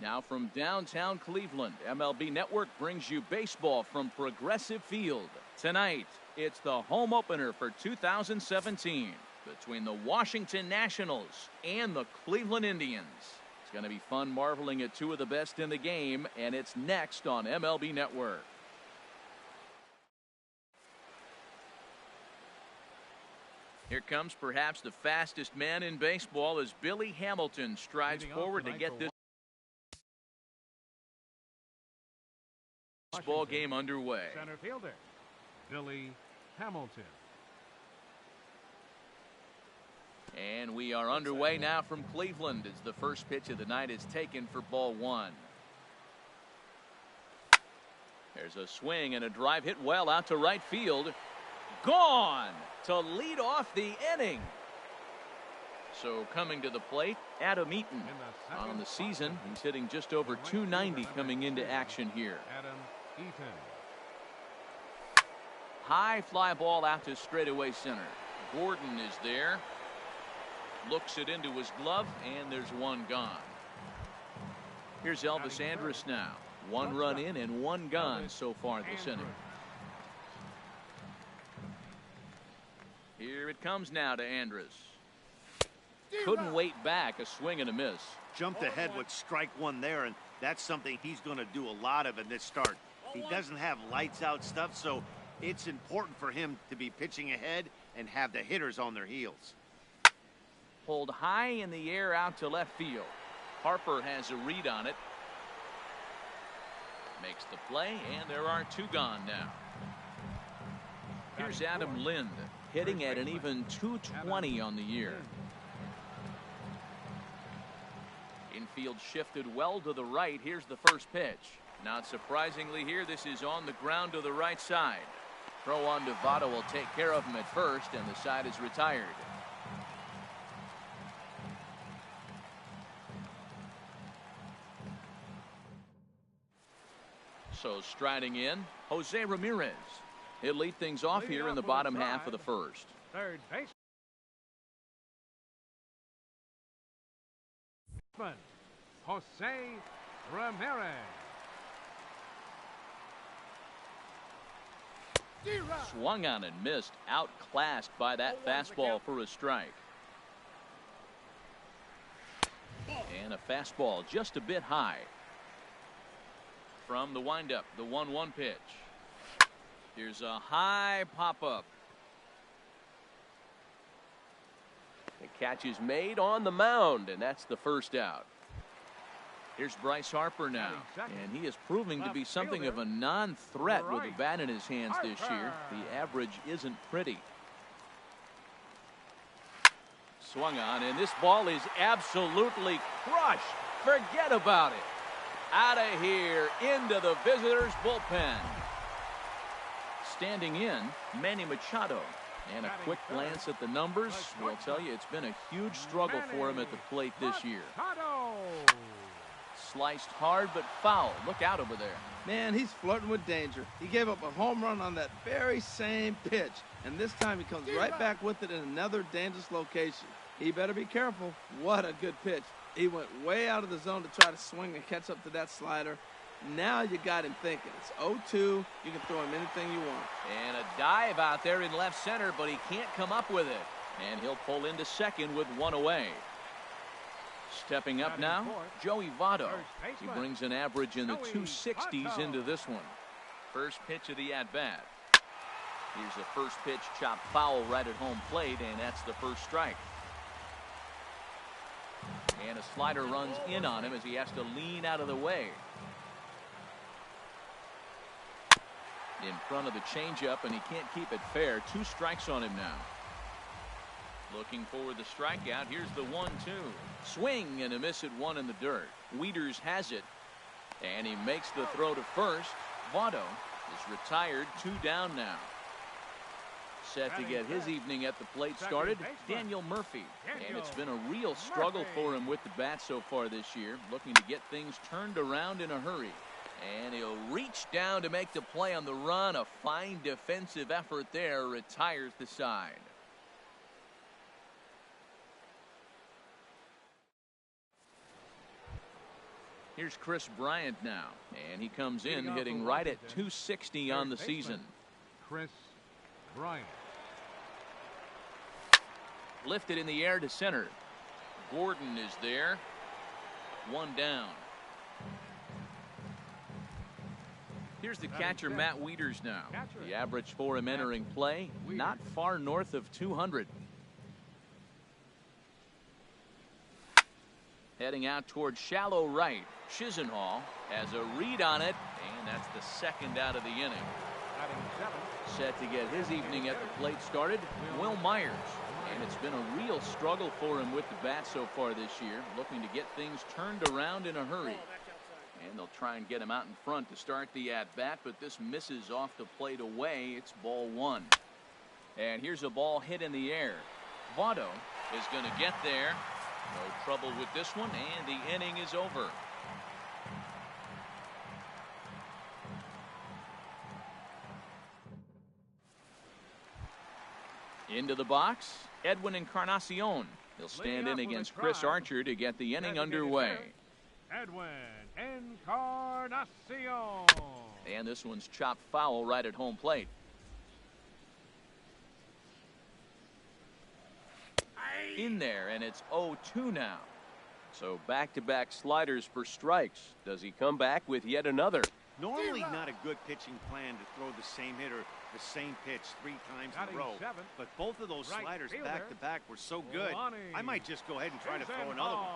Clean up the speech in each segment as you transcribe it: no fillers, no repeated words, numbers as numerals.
Now from downtown Cleveland, MLB Network brings you baseball from Progressive Field. Tonight, it's the home opener for 2017 between the Washington Nationals and the Cleveland Indians. It's going to be fun marveling at two of the best in the game, and it's next on MLB Network. Here comes perhaps the fastest man in baseball as Billy Hamilton strides forward to get this ball game underway. Center fielder, Billy Hamilton. And we are underway now from Cleveland as the first pitch of the night is taken for ball one. There's a swing and a drive hit well out to right field. Gone to lead off the inning. So coming to the plate, Adam Eaton. On the season, he's hitting just over .290 coming into action here. Adam Eaton. High fly ball out to straightaway center. Gordon is there. Looks it into his glove, and there's one gone. Here's Elvis Andrus now. One run in and one gone so far this inning. Here it comes now to Andrus. Couldn't wait back. A swing and a miss. Jumped ahead with strike one there, and that's something he's going to do a lot of in this start. He doesn't have lights out stuff, so it's important for him to be pitching ahead and have the hitters on their heels. Pulled high in the air out to left field. Harper has a read on it. Makes the play, and there are two gone now. Here's Adam Lind, hitting at an even .220 on the year. Infield shifted well to the right. Here's the first pitch. Not surprisingly here, this is on the ground to the right side. Throw on to Votto will take care of him at first, and the side is retired. So striding in, Jose Ramirez. He'll lead things off here in the bottom half of the first. Third base. Jose Ramirez. Swung on and missed, outclassed by that fastball for a strike. And a fastball just a bit high. From the windup, the 1-1 pitch. Here's a high pop-up. The catch is made on the mound, and that's the first out. Here's Bryce Harper now, and he is proving to be something of a non-threat with a bat in his hands this year. The average isn't pretty. Swung on, and this ball is absolutely crushed. Forget about it. Out of here, into the visitors' bullpen. Standing in, Manny Machado. And a quick glance at the numbers will tell you it's been a huge struggle for him at the plate this year. Sliced hard but foul. Look out over there. Man, he's flirting with danger. He gave up a home run on that very same pitch, and this time he comes right back with it in another dangerous location. He better be careful. What a good pitch. He went way out of the zone to try to swing and catch up to that slider. Now you got him thinking. It's 0-2. You can throw him anything you want. And a dive out there in left center, but he can't come up with it. And he'll pull into second with one away. Stepping up now, Joey Votto. He brings an average in the 260s into this one. First pitch of the at-bat. Here's the first pitch chopped foul right at home plate, and that's the first strike. And a slider runs in on him as he has to lean out of the way. In front of the changeup, and he can't keep it fair. Two strikes on him now. Looking for the strikeout. Here's the 1-2. Swing and a miss at one in the dirt. Wieters has it, and he makes the throw to first. Votto is retired, two down now. Set to get his evening at the plate started, Daniel Murphy. And it's been a real struggle for him with the bat so far this year, looking to get things turned around in a hurry. And he'll reach down to make the play on the run. A fine defensive effort there, retires the side. Here's Chris Bryant now, and he comes in hitting right at 260 on the season. Chris Bryant. Lifted in the air to center. Gordon is there. One down. Here's the catcher, Matt Wieters now. The average for him entering play, not far north of 200. Heading out towards shallow right. Chisenhall has a read on it, and that's the second out of the inning. Set to get his evening at the plate started, Will Myers. And it's been a real struggle for him with the bat so far this year, looking to get things turned around in a hurry. And they'll try and get him out in front to start the at-bat, but this misses off the plate away. It's ball one. And here's a ball hit in the air. Votto is going to get there. No trouble with this one, and the inning is over. Into the box, Edwin Encarnacion. He'll stand in against Chris Archer to get the inning underway. Edwin Encarnacion. And this one's chopped foul right at home plate. In there, and it's 0-2 now. So back-to-back sliders for strikes. Does he come back with yet another? Normally not a good pitching plan to throw the same hitter the same pitch 3 times in a row. But both of those sliders back-to-back were so good, I might just go ahead and try to throw another one.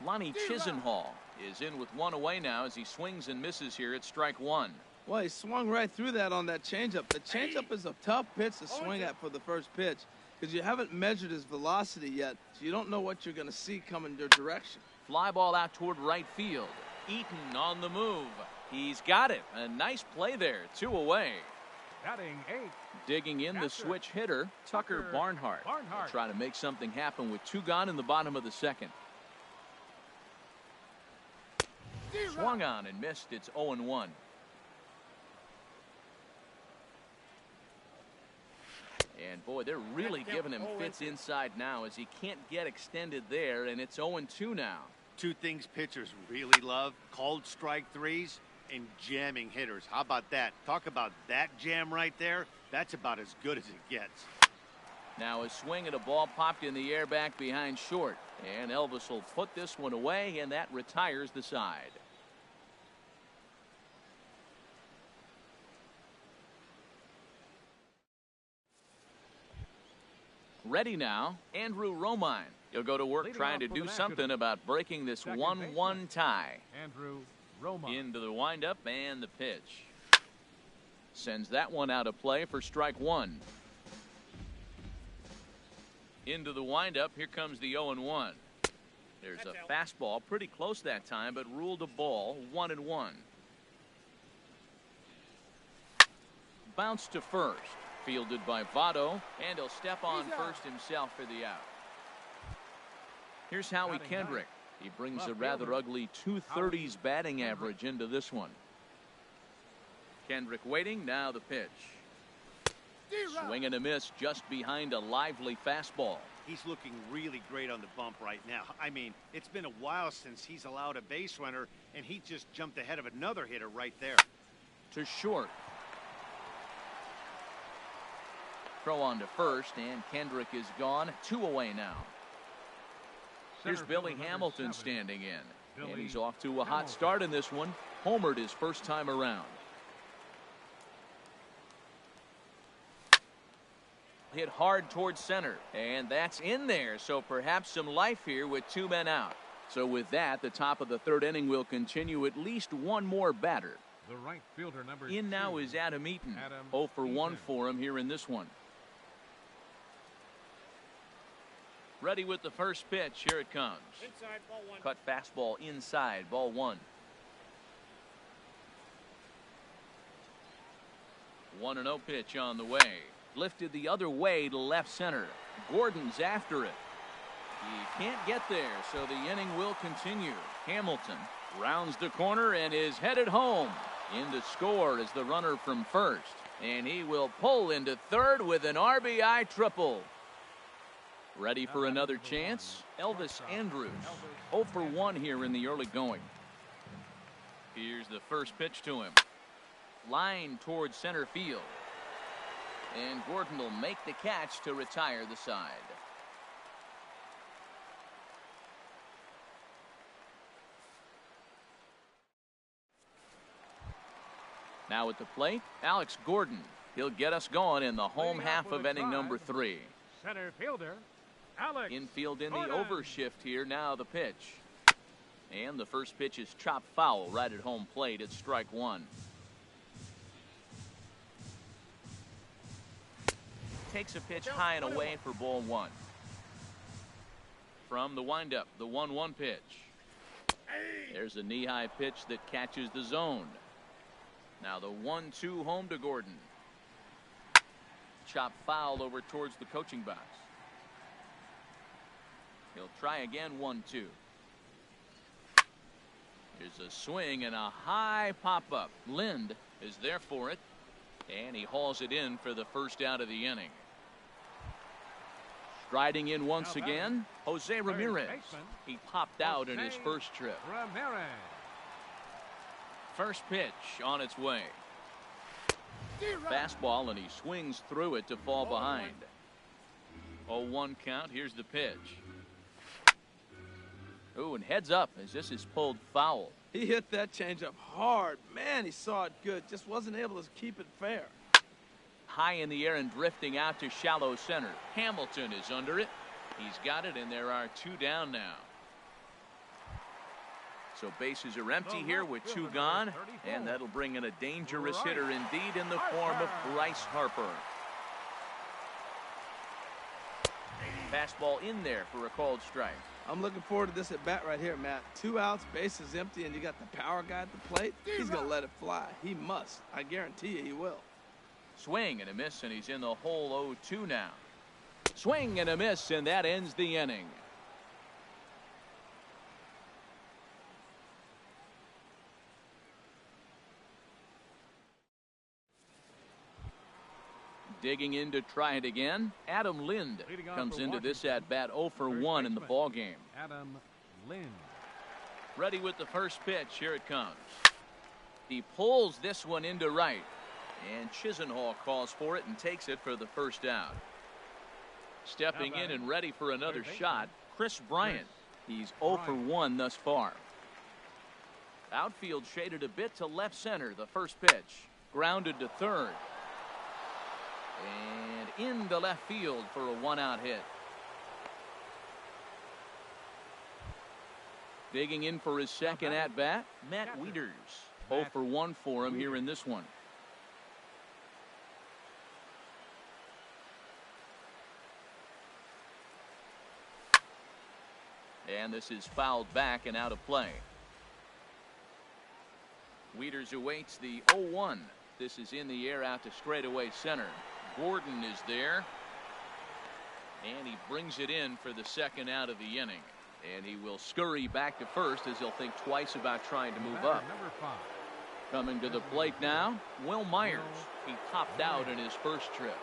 Lonnie Chisenhall is in with one away now as he swings and misses here at strike one. Well, he swung right through that on that changeup. The changeup is a tough pitch to swing at for the first pitch because you haven't measured his velocity yet, so you don't know what you're going to see coming your direction. Fly ball out toward right field. Eaton on the move. He's got it. A nice play there. 2 away. Batting 8. Digging in the switch hitter, Tucker Barnhart. Will try to make something happen with 2 gone in the bottom of the second. Swung on and missed. It's 0-1. And boy, they're really giving him fits inside now as he can't get extended there, and it's 0-2 now. 2 things pitchers really love: called strike threes and jamming hitters. How about that? Talk about that jam right there. That's about as good as it gets. Now a swing and a ball popped in the air back behind short, and Elvis will put this one away, and that retires the side. Ready now, Andrew Romine. He'll go to work trying to do something about breaking this 1-1 tie. Andrew Romine. Into the windup and the pitch. Sends that one out of play for strike one. Into the windup. Here comes the 0-1. There's a fastball pretty close that time, but ruled a ball. 1-1. Bounce to first. Fielded by Votto, and he'll step on first himself for the out. Here's Howie Kendrick. He brings a rather ugly 230s batting average into this one. Kendrick waiting, now the pitch. Swing and a miss just behind a lively fastball. He's looking really great on the bump right now. I mean, it's been a while since he's allowed a base runner, and he just jumped ahead of another hitter right there. To short. Throw on to first, and Kendrick is gone. 2 away now. Here's Billy Hamilton standing in. And he's off to a hot start in this one. Homered his first time around. Hit hard towards center, and that's in there. So perhaps some life here with 2 men out. So with that, the top of the 3rd inning will continue at least one more batter. The right fielder, number in 2. now is Adam Eaton. 0 for 1 for him here in this one. Ready with the first pitch. Here it comes. Inside, ball 1. Cut fastball inside, ball 1. 1-0 pitch on the way. Lifted the other way to left center. Gordon's after it. He can't get there, so the inning will continue. Hamilton rounds the corner and is headed home. In to score is the runner from first. And he will pull into third with an RBI triple. Ready for another chance? Elvis Andrews. 0 for 1 here in the early going. Here's the first pitch to him. Line towards center field. And Gordon will make the catch to retire the side. Now at the plate, Alex Gordon. He'll get us going in the home half of inning number 3. Center fielder, Alex Infield in Gordon. the overshift here. Now the pitch. And the first pitch is chopped foul right at home plate. It's strike 1. Takes a pitch high and away for ball 1. From the windup, the 1-1 pitch. There's a knee-high pitch that catches the zone. Now the 1-2 home to Gordon. Chop foul over towards the coaching box. He'll try again. 1-2. Here's a swing and a high pop-up. Lind is there for it, and he hauls it in for the first out of the inning. Striding in once again, Jose Ramirez. He popped out in his first trip. Ramirez. First pitch on its way. Fastball, and he swings through it to fall behind. 0-1 count. Here's the pitch. Ooh, and heads up as this is pulled foul. He hit that changeup hard. Man, he saw it good. Just wasn't able to keep it fair. High in the air and drifting out to shallow center. Hamilton is under it. He's got it, and there are 2 down now. So bases are empty here with 2 gone, and that'll bring in a dangerous hitter indeed in the form of Bryce Harper. Fastball in there for a called strike. I'm looking forward to this at bat right here, Matt. 2 outs, bases empty, and you got the power guy at the plate. He's going to let it fly. He must. I guarantee you he will. Swing and a miss, and he's in the hole. 0-2 now. Swing and a miss, and that ends the inning. Digging in to try it again, Adam Lind comes into this at bat 0 for 1 in the ball game. Adam Lind. Ready with the first pitch. Here it comes. He pulls this one into right, and Chisenhall calls for it and takes it for the first out. Stepping in and ready for another shot, Chris Bryant. He's 0 for 1 thus far. Outfield shaded a bit to left center. The first pitch grounded to third. And into left field for a 1-out hit. Digging in for his second at bat, Matt Wieters. 0 for 1 for him here in this one. And this is fouled back and out of play. Wieters awaits the 0-1. This is in the air out to straightaway center. Gordon is there, and he brings it in for the second out of the inning. And he will scurry back to first as he'll think twice about trying to move up. Coming to the plate now, Will Myers. He popped out in his first trip.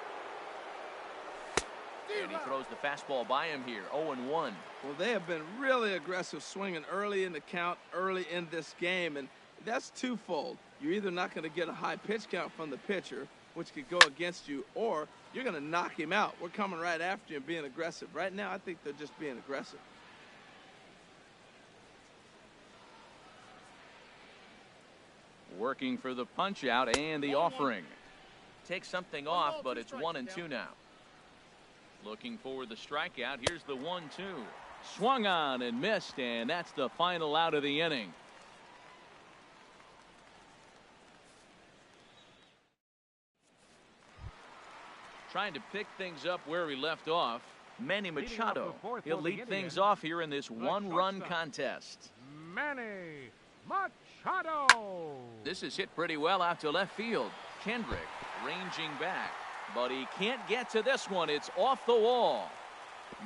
And he throws the fastball by him here. 0-1. Well, they have been really aggressive swinging early in the count, early in this game, and that's twofold. You're either not going to get a high pitch count from the pitcher, which could go against you, or you're going to knock him out. We're coming right after you and being aggressive. Right now, I think they're just being aggressive. Working for the punch out and the offering. Takes something off, but it's 1-2 now. Looking for the strikeout. Here's the 1-2. Swung on and missed, and that's the final out of the inning. Trying to pick things up where he left off, Manny Machado. He'll lead things off here in this 1-run contest. Manny Machado. This is hit pretty well out to left field. Kendrick ranging back, but he can't get to this one. It's off the wall.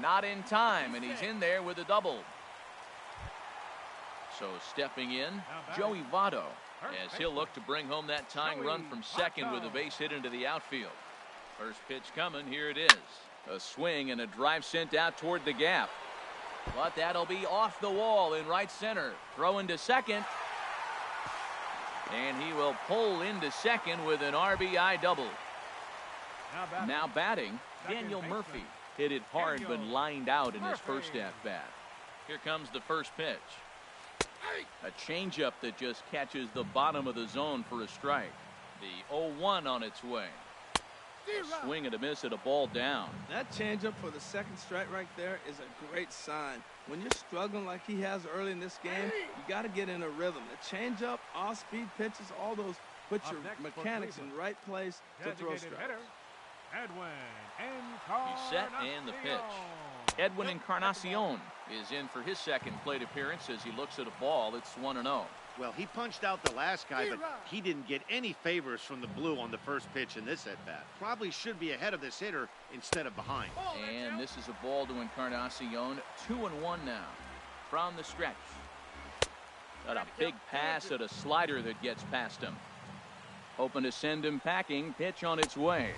Not in time, and he's in there with a double. So stepping in, Joey Votto, as he'll look to bring home that tying run from second with a base hit into the outfield. First pitch coming. Here it is. A swing and a drive sent out toward the gap. But that'll be off the wall in right center. Throwing to second. And he will pull into second with an RBI double. Now batting, Daniel Murphy. Hit it hard but lined out in his first at-bat. Here comes the first pitch. A changeup that just catches the bottom of the zone for a strike. The 0-1 on its way. A swing and a miss at a ball down. That changeup for the second strike right there is a great sign. When you're struggling like he has early in this game, you got to get in a rhythm. The changeup, off-speed pitches, all those put your mechanics in right place to throw strikes. He's set and the pitch. Edwin Encarnacion is in for his second plate appearance as he looks at a ball. It's 1-0. Well, he punched out the last guy, but he didn't get any favors from the blue on the first pitch in this at-bat. Probably should be ahead of this hitter instead of behind. And this is a ball to Encarnacion. 2-1 now from the stretch. Got a big pass at a slider that gets past him. Hoping to send him packing. Pitch on its way.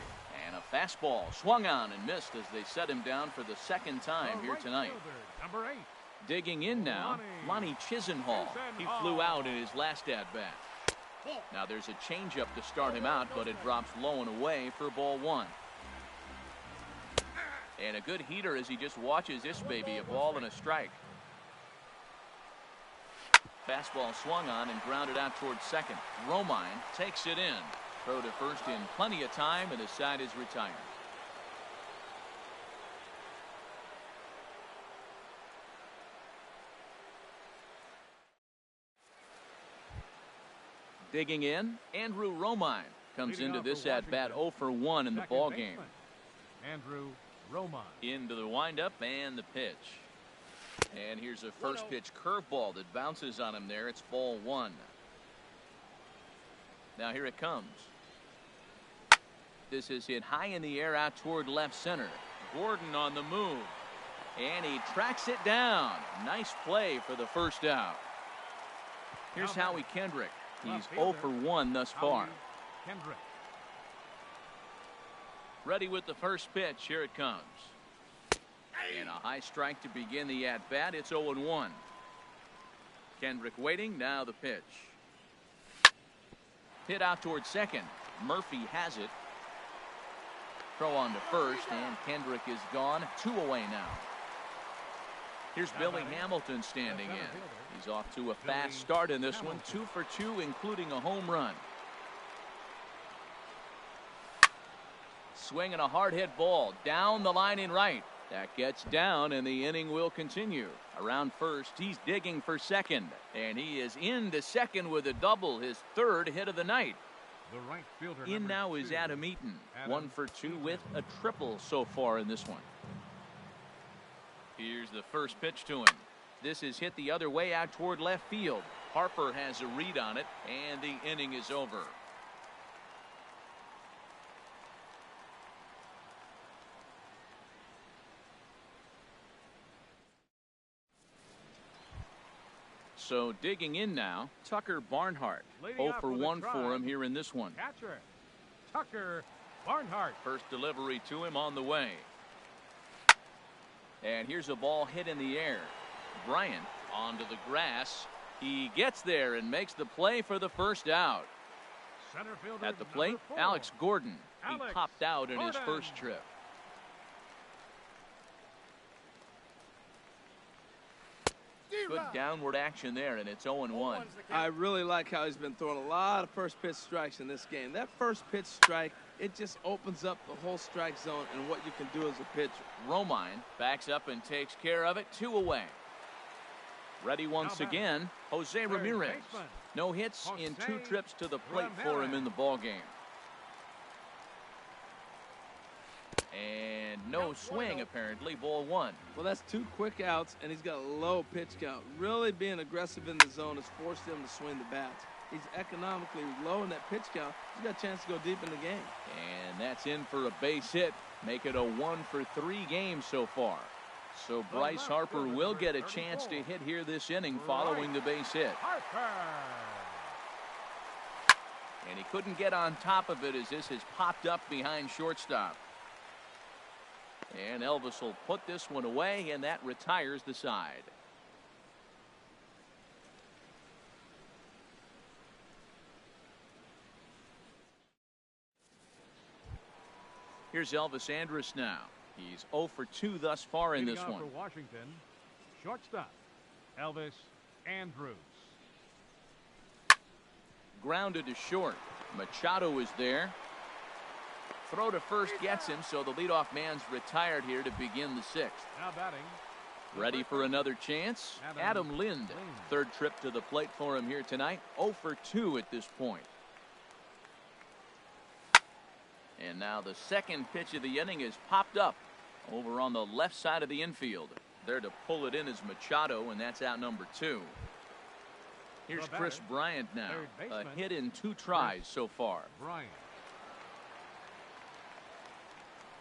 And a fastball swung on and missed as they set him down for the second time here tonight. Number 8. Digging in now, Lonnie Chisenhall. He flew out in his last at-bat. Now there's a changeup to start him out, but it drops low and away for ball 1. And a good heater as he just watches this baby, a ball and a strike. Fastball swung on and grounded out towards second. Romine takes it in. Throw to first in plenty of time, and his side is retired. Digging in, Andrew Romine comes into this at-bat 0 for 1 in the ball game. Andrew Romine. Into the windup and the pitch. And here's a first pitch curveball that bounces on him there. It's ball 1. Now here it comes. This is hit high in the air out toward left center. Gordon on the move. And he tracks it down. Nice play for the first out. Here's Howie Kendrick. He's 0 for 1 thus far. Kendrick. Ready with the first pitch. Here it comes. And a high strike to begin the at-bat. It's 0-1. Kendrick waiting. Now the pitch. Hit out towards second. Murphy has it. Throw on to first, and Kendrick is gone. 2 away now. Here's Billy Hamilton standing in. He's off to a fast start in this one. 2 for 2, including a home run. Swing and a hard hit ball down the line in right. That gets down, and the inning will continue. Around first, he's digging for second, and he is into second with a double, his third hit of the night. The right fielder, in now is Adam Eaton. 1 for 2 with a triple so far in this one. Here's the first pitch to him. This is hit the other way out toward left field. Harper has a read on it, and the inning is over. So digging in now, Tucker Barnhart. 0 for 1 for him here in this one. Catcher, Tucker Barnhart. First delivery to him on the way. And here's a ball hit in the air. Bryant onto the grass. He gets there and makes the play for the first out. Center fielder at the plate, 4. Alex Gordon. He Alex popped out in his Gordon. first trip. Good downward action there, and it's 0-1. I really like how he's been throwing a lot of first pitch strikes in this game. That first pitch strike, it just opens up the whole strike zone and what you can do as a pitcher. Romine backs up and takes care of it. 2 away. Ready once again, Jose Ramirez. No hits in 2 trips to the plate for him in the ball game. And no swing, apparently. Ball 1. Well, that's 2 quick outs, and he's got a low pitch count. Really being aggressive in the zone has forced him to swing the bats. He's economically low in that pitch count. He's got a chance to go deep in the game. And that's in for a base hit. Make it a 1 for 3 game so far. So Bryce Harper will get a chance to hit here this inning following the base hit. And he couldn't get on top of it as this has popped up behind shortstop. And Elvis will put this one away, and that retires the side. Here's Elvis Andrus now. He's 0 for 2 thus far in this one. For Washington, shortstop, Elvis Andrus. Grounded to short. Machado is there. Throw to first gets him, so the leadoff man's retired here to begin the 6th. Now batting. Ready for another chance? Adam Lind. Third trip to the plate for him here tonight. 0 for 2 at this point. And now the second pitch of the inning is popped up over on the left side of the infield. There to pull it in is Machado, and that's out number 2. Here's Chris Bryant now. A hit in 2 tries so far. Bryant.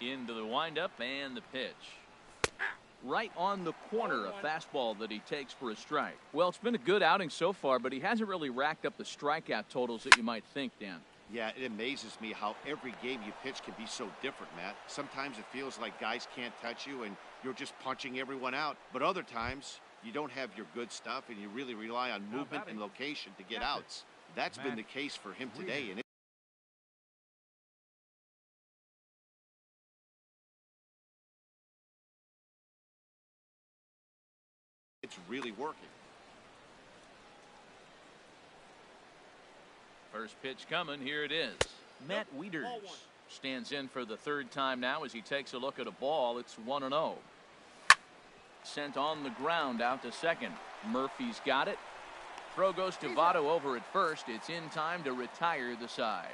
Into the windup and the pitch. Right on the corner, a fastball that he takes for a strike. Well, it's been a good outing so far, but he hasn't really racked up the strikeout totals that you might think, Dan. Yeah, it amazes me how every game you pitch can be so different, Matt. Sometimes it feels like guys can't touch you and you're just punching everyone out. But other times, you don't have your good stuff and you really rely on movement and location to get outs. That's been the case for him today. And it's really working. First pitch coming. Here it is. Matt Wieters stands in for the 3rd time now as he takes a look at a ball. It's 1-0. Sent on the ground out to second. Murphy's got it. Throw goes to Votto over at first. It's in time to retire the side.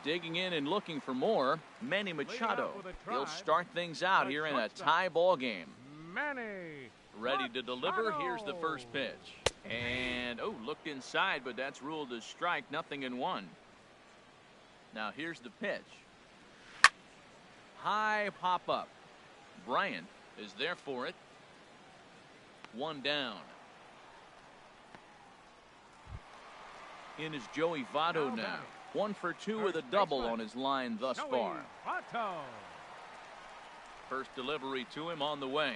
Digging in and looking for more, Manny Machado. He'll start things out here in a tie ball game. Manny. Ready to deliver. Here's the first pitch. And, looked inside, but that's ruled as strike. 0-1. Now here's the pitch. High pop up. Bryant is there for it. 1 down. In is Joey Votto now. 1 for 2 with a double on his line thus far. First delivery to him on the way.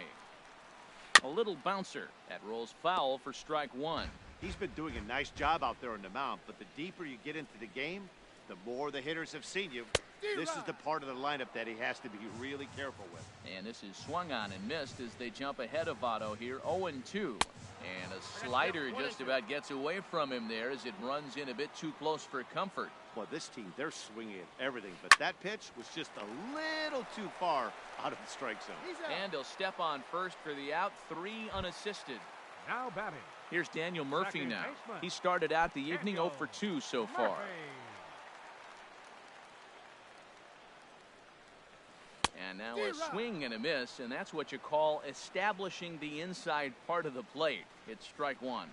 A little bouncer. That rolls foul for strike 1. He's been doing a nice job out there on the mound, but the deeper you get into the game, the more the hitters have seen you. This is the part of the lineup that he has to be really careful with. And this is swung on and missed as they jump ahead of Votto here. 0-2. And a slider just about gets away from him there as it runs in a bit too close for comfort. Well, this team, they're swinging at everything, but that pitch was just a little too far out of the strike zone. And he'll step on first for the out. 3 unassisted. Now batting. Here's Daniel Murphy now. He started out the evening 0 for 2 so far. And now a swing and a miss, and that's what you call establishing the inside part of the plate. It's strike 1.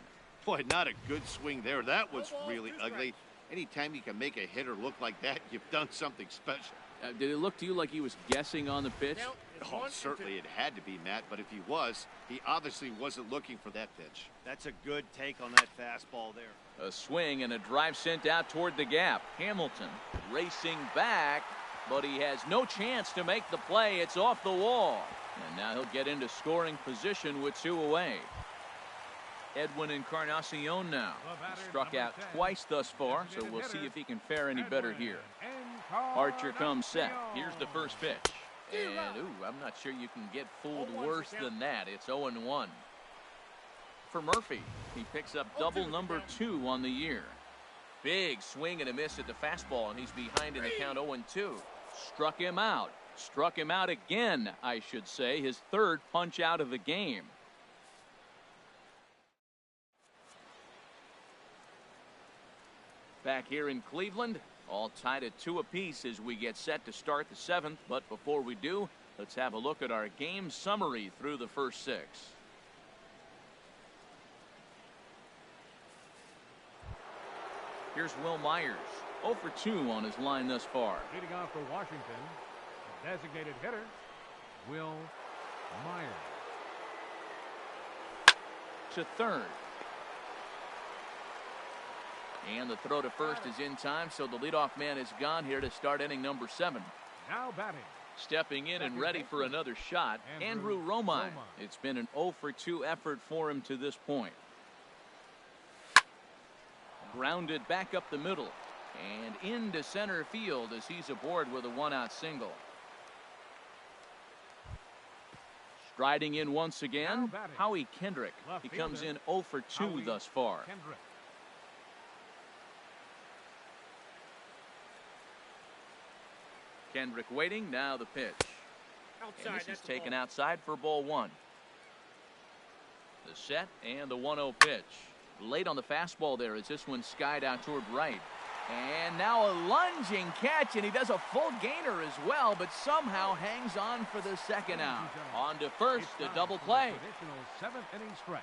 Boy, not a good swing there. That was really ugly. Anytime you can make a hitter look like that, you've done something special. Did it look to you like he was guessing on the pitch? Oh, certainly it had to be, Matt, but if he was, he obviously wasn't looking for that pitch. That's a good take on that fastball there. A swing and a drive sent out toward the gap. Hamilton racing back, but he has no chance to make the play. It's off the wall. And now he'll get into scoring position with 2 away. Edwin Encarnacion now. He struck out twice thus far, so we'll see if he can fare any better here. Archer comes set. Here's the first pitch. And, I'm not sure you can get fooled worse than that. It's 0-1. For Murphy, he picks up double number 2 on the year. Big swing and a miss at the fastball, and he's behind in the count 0-2. Struck him out. Struck him out again, I should say. His 3rd punch out of the game. Back here in Cleveland, all tied at 2 apiece as we get set to start the 7th. But before we do, let's have a look at our game summary through the first 6. Here's Will Myers, 0 for 2 on his line thus far. Leading off for Washington, the designated hitter, Will Myers. to third. And the throw to first is in time, so the leadoff man is gone here to start inning number 7. Now batting. Stepping in and ready for another shot, Andrew Romine. It's been an 0 for 2 effort for him to this point. Grounded back up the middle and into center field as he's aboard with a 1-out single. Striding in once again, Howie Kendrick. He comes in 0 for 2 thus far. Kendrick waiting, now the pitch. And this is taken outside for ball 1. The set and the 1-0 pitch. Late on the fastball there as this one skied out toward right. And now a lunging catch, and he does a full gainer as well, but somehow hangs on for the second out. On to first, a double play. Traditional 7th inning stretch.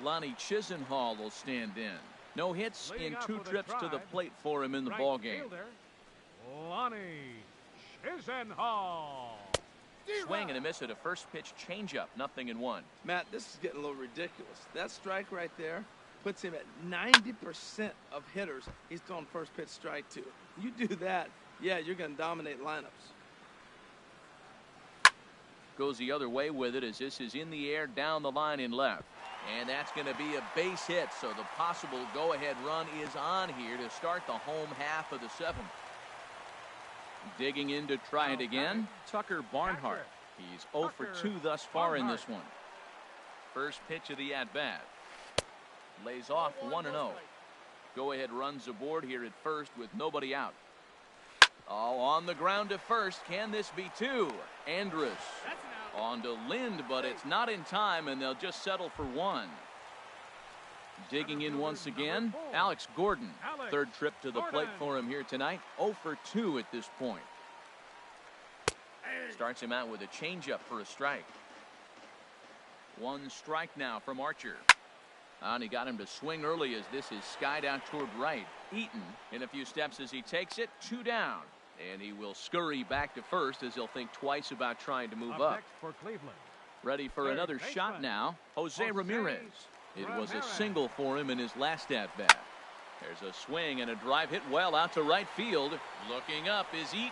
Lonnie Chisenhall will stand in. No hits in 2 trips to the plate for him in the ballgame. Lonnie Chisenhall. Swing and a miss at a first pitch changeup, 0-1. Matt, this is getting a little ridiculous. That strike right there puts him at 90% of hitters he's throwing first pitch strike to. You do that, yeah, you're going to dominate lineups. Goes the other way with it as this is in the air down the line in left. And that's going to be a base hit, so the possible go-ahead run is on here to start the home half of the 7th. Digging in to try it again, Tucker Barnhart. He's 0 for 2 thus far in this one. First pitch of the at-bat. Lays off 1-0. Go-ahead runs aboard here at first with nobody out. Oh, on the ground to first. Can this be 2? Andrus on to Lind, but it's not in time, and they'll just settle for 1. Digging in once again, Alex Gordon. Third trip to the plate for him here tonight. 0 for 2 at this point. Starts him out with a changeup for a strike. 1 strike now from Archer. And he got him to swing early as this is skied out toward right. Eaton in a few steps as he takes it. 2 down. And he will scurry back to first as he'll think twice about trying to move up. For Cleveland. Ready for another shot now. Jose Ramirez. It was a single for him in his last at-bat. There's a swing and a drive hit well out to right field. Looking up is Eaton.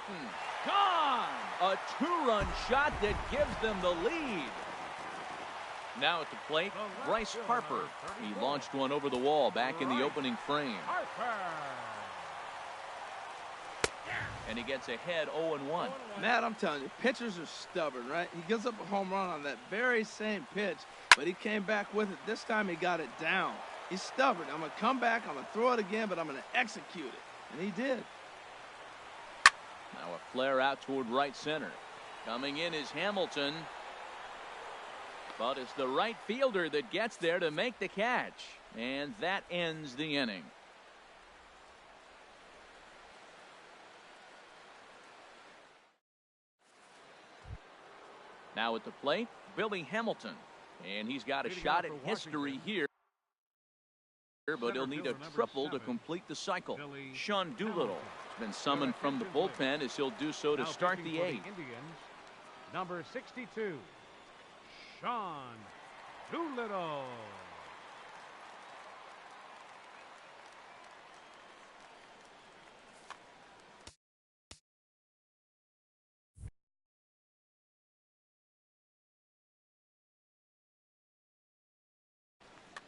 Gone! A 2-run shot that gives them the lead. Now at the plate, Bryce Harper. He launched one over the wall back in the opening frame. And he gets ahead 0-1. Matt, I'm telling you, pitchers are stubborn, right? He gives up a home run on that very same pitch, but he came back with it. This time he got it down. He's stubborn. I'm going to come back, I'm going to throw it again, but I'm going to execute it. And he did. Now a flare out toward right center. Coming in is Hamilton. But it's the right fielder that gets there to make the catch. And that ends the inning. Now at the plate, Billy Hamilton. And he's got a shot at history here. But he'll need a triple to complete the cycle. Sean Doolittle has been summoned from the bullpen as he'll do so to start the 8th. Number 62, Sean Doolittle.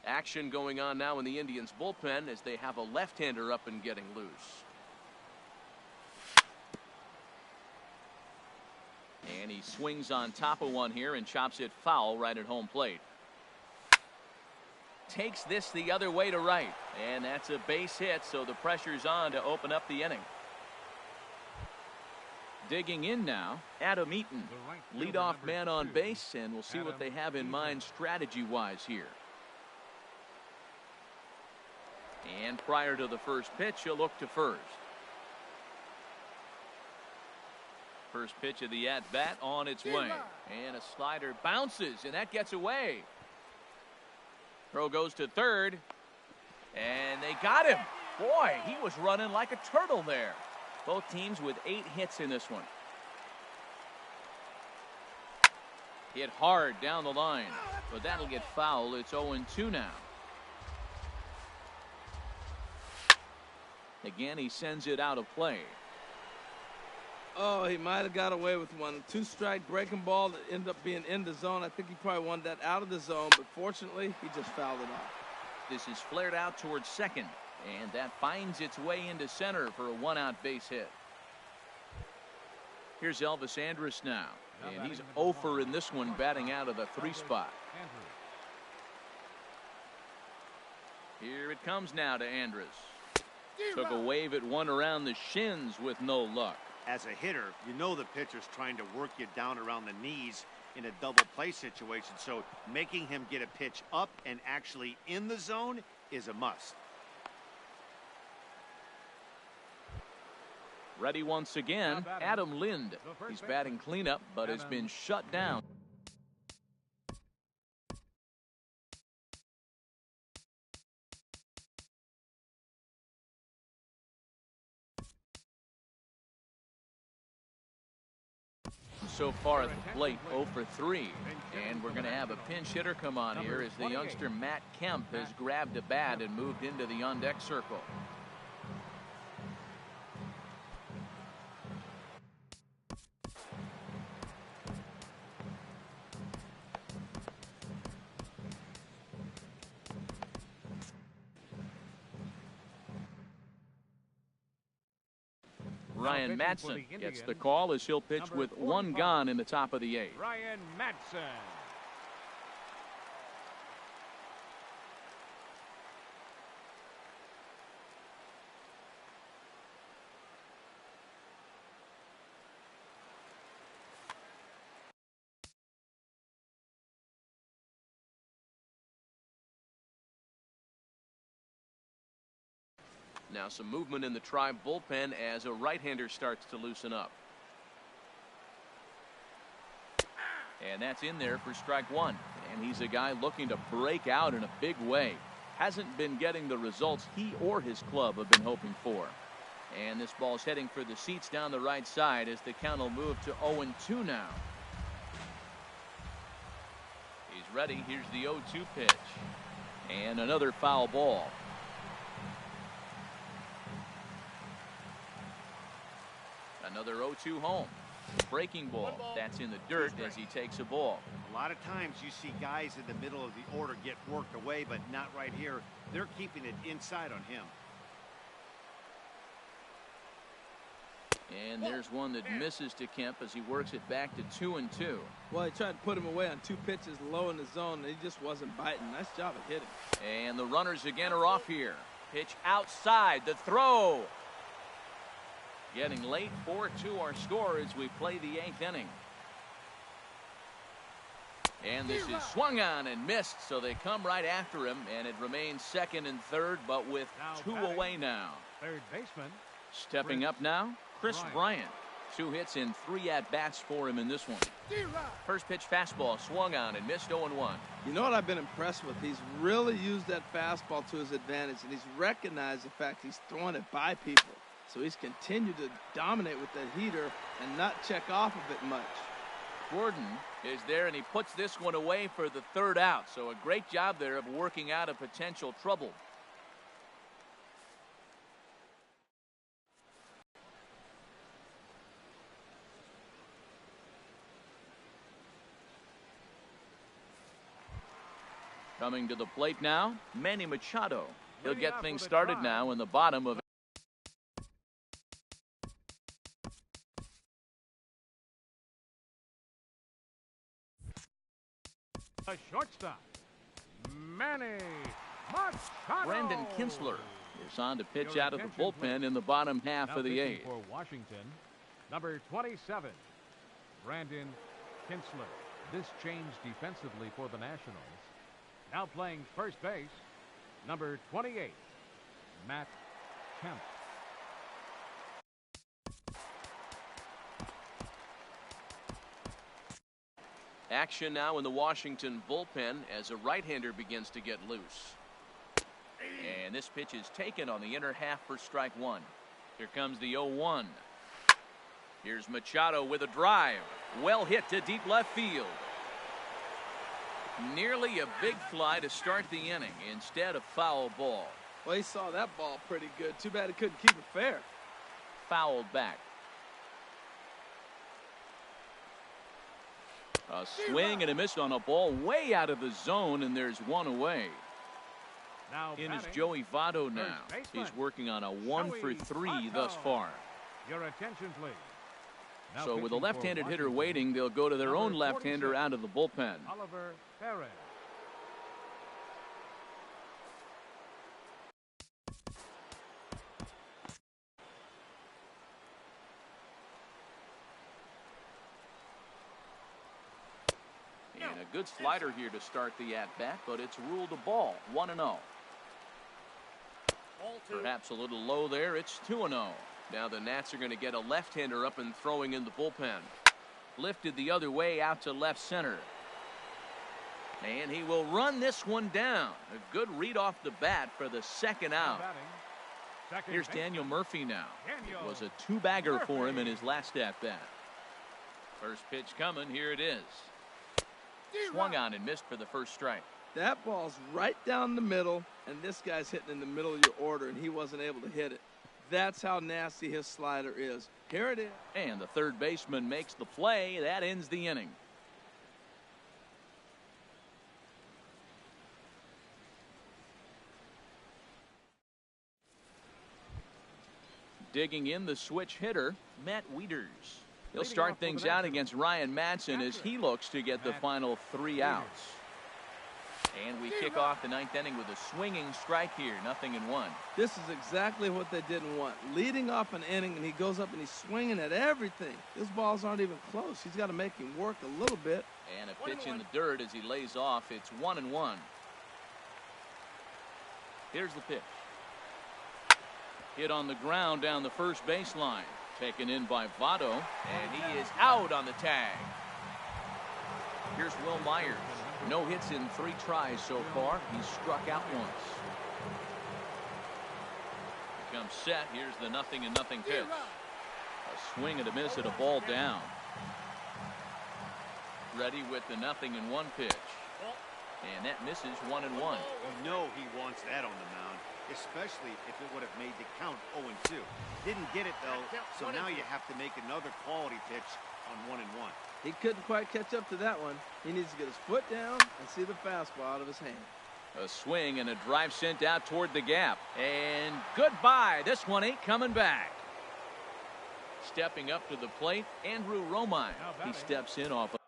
Action going on now in the Indians bullpen as they have a left-hander up and getting loose. And he swings on top of one here and chops it foul right at home plate. Takes this the other way to right. And that's a base hit, so the pressure's on to open up the inning. Digging in now, Adam Eaton. Leadoff man on base, and we'll see what they have in mind strategy-wise here. And prior to the first pitch, he'll look to first. First pitch of the at-bat on its way. And a slider bounces, and that gets away. Throw goes to third. And they got him. Boy, he was running like a turtle there. Both teams with 8 hits in this one. Hit hard down the line, but that'll get fouled. It's 0-2 now. Again, he sends it out of play. Oh, he might have got away with one. 2-strike breaking ball that ended up being in the zone. I think he probably wanted that out of the zone, but fortunately, he just fouled it off. This is flared out towards second, and that finds its way into center for a 1-out base hit. Here's Elvis Andrus now, and he's 0 for in this one, batting out of the 3 spot. Here it comes now to Andrus. Took a wave at one around the shins with no luck. As a hitter, you know the pitcher's trying to work you down around the knees in a double play situation, so making him get a pitch up and actually in the zone is a must. Ready once again, Adam Lind. He's batting cleanup, but has been shut down. So far at the plate, 0 for 3. And we're going to have a pinch hitter come on here as the youngster Matt Kemp has grabbed a bat and moved into the on-deck circle. Ryan Madsen gets the call as he'll pitch with 1 gone in the top of the 8th. Ryan Madsen. Now some movement in the Tribe bullpen as a right-hander starts to loosen up. And that's in there for strike 1. And he's a guy looking to break out in a big way. Hasn't been getting the results he or his club have been hoping for. And this ball's heading for the seats down the right side as the count will move to 0-2 now. He's ready. Here's the 0-2 pitch. And another foul ball. Another 0-2 home. Breaking ball. That's in the dirt as he takes a ball. A lot of times you see guys in the middle of the order get worked away, but not right here. They're keeping it inside on him. And there's one that misses to Kemp as he works it back to 2-2. Well, he tried to put him away on 2 pitches low in the zone, and he just wasn't biting. Nice job of hitting. And the runners again are off here. Pitch outside. The throw. Getting late, 4-2 our score as we play the 8th inning. And this is swung on and missed, so they come right after him, and it remains second and third, but with 2 away now. Third baseman. Stepping up now, Chris Bryant. 2 hits and 3 at-bats for him in this one. First pitch fastball swung on and missed 0-1. You know what I've been impressed with? He's really used that fastball to his advantage, and he's recognized the fact he's throwing it by people. So he's continued to dominate with that heater and not check off of it much. Gordon is there, and he puts this one away for the 3rd out. So a great job there of working out a potential trouble. Coming to the plate now, Manny Machado. He'll get things started now in the bottom of The shortstop, Manny Machado. Brandon Kinsler is on to pitch out of the bullpen in the bottom half of the 8th. For Washington, number 27, Brandon Kinsler. This changed defensively for the Nationals. Now playing first base, number 28, Matt Kemp. Action now in the Washington bullpen as a right-hander begins to get loose. And this pitch is taken on the inner half for strike 1. Here comes the 0-1. Here's Machado with a drive. Well hit to deep left field. Nearly a big fly to start the inning instead of foul ball. Well, he saw that ball pretty good. Too bad he couldn't keep it fair. Fouled back. A swing and a miss on a ball way out of the zone, and there's one away. Now In is batting, Joey Votto now. baseman, He's working on a 1-for-3 Votto. thus far. Your attention, please. Now So with a pitching for left-handed hitter Washington, waiting, they'll go to their number own left-hander 46, out of the bullpen. Oliver Perez. And a good slider here to start the at-bat, but it's ruled a ball, 1-0. Perhaps a little low there. It's 2-0. Now the Nats are going to get a left-hander up and throwing in the bullpen. Lifted the other way out to left center. And he will run this one down. A good read off the bat for the second Now out. batting, second Here's baseman, Daniel Murphy now. Daniel It was a two-bagger for him in Murphy. his last at-bat. First pitch coming. Here it is. Swung on and missed for the first strike. That ball's right down the middle, and this guy's hitting in the middle of your order, and he wasn't able to hit it. That's how nasty his slider is. Here it is. And the third baseman makes the play. That ends the inning. Digging in the switch hitter, Matt Wieters. He'll Leading start off for things the out Nationals, against Ryan Madsen as he looks to get the Matt final 3 Wieters. outs. And we kick off the ninth inning with a swinging strike here, 0-1. This is exactly what they didn't want. Leading off an inning, and he goes up and he's swinging at everything. His balls aren't even close. He's got to make him work a little bit. And a pitch in the dirt as he lays off. It's 1-1. Here's the pitch. Hit on the ground down the first baseline. Taken in by Votto, and he is out on the tag. Here's Will Myers. No hits in 3 tries so far. He's struck out once. Comes set. Here's the 0-0 pitch. A swing and a miss at a ball down. Ready with the 0-1 pitch. And that misses 1-1. You know he wants that on the mound, especially if it would have made the count 0-2. Didn't get it, though, so now you have to make another quality pitch on 1-1. He couldn't quite catch up to that one. He needs to get his foot down and see the fastball out of his hand. A swing and a drive sent out toward the gap. And goodbye. This one ain't coming back. Stepping up to the plate, Andrew Romine. He steps in off a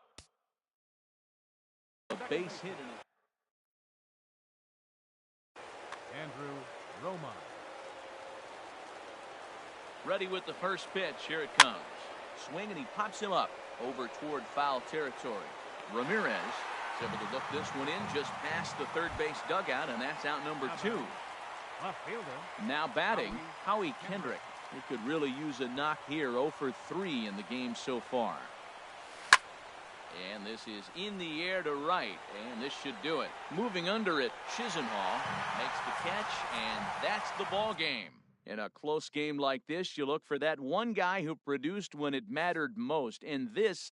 base hit. Andrew Roma. Ready with the first pitch. Here it comes. Swing and he pops him up over toward foul territory. Ramirez is able to look this one in just past the third base dugout, and that's out number 2. Left fielder. Now batting, Howie Kendrick. He could really use a knock here. 0 for 3 in the game so far. And this is in the air to right, and this should do it. Moving under it, Chisenhall makes the catch, and that's the ball game. In a close game like this, you look for that one guy who produced when it mattered most, and this